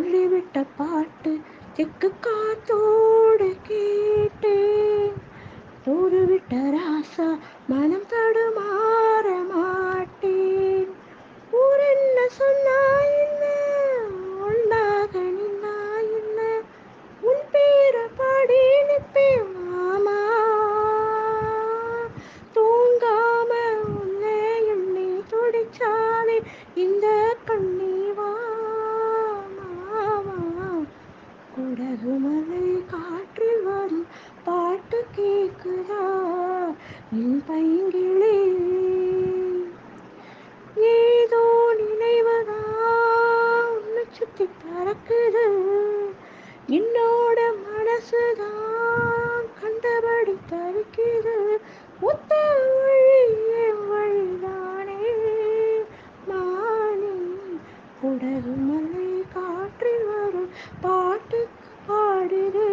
சொல்லிவிட்ட பாட்டு தெக்கு காத்தோடு கேட்டேன். தூதுவிட்ட ராசா மனம் தடுமாற மாட்டேன். ஊர் என்ன சொன்னா என்ன, ஒன்னாக நின்னா என்ன, உன் பேரை பாடி நிற்பேன் மாமா. தூங்காம உன்னை எண்ணி துடிச்சாலே இந்த கண்ணீவா மாமா. குடகு மலை காற்றில் வரும் பாட்டு கேக்குதா என் பைங்கிளே. ஏதோ நினைவதா உன்னை சுத்தி பறக்குது, என்னோட மனசுதான் கண்டபடி தவிக்குது. ஒத்த வழி என் வழிதானே மானே. குடகு மலை காற்றில் வரும் பாட்டுக்கு பாடுது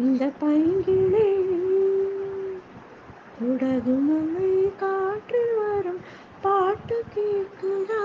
இந்த பைங்கிளே. குடகு மலை காற்றில் வரும் பாட்டு கேக்குதா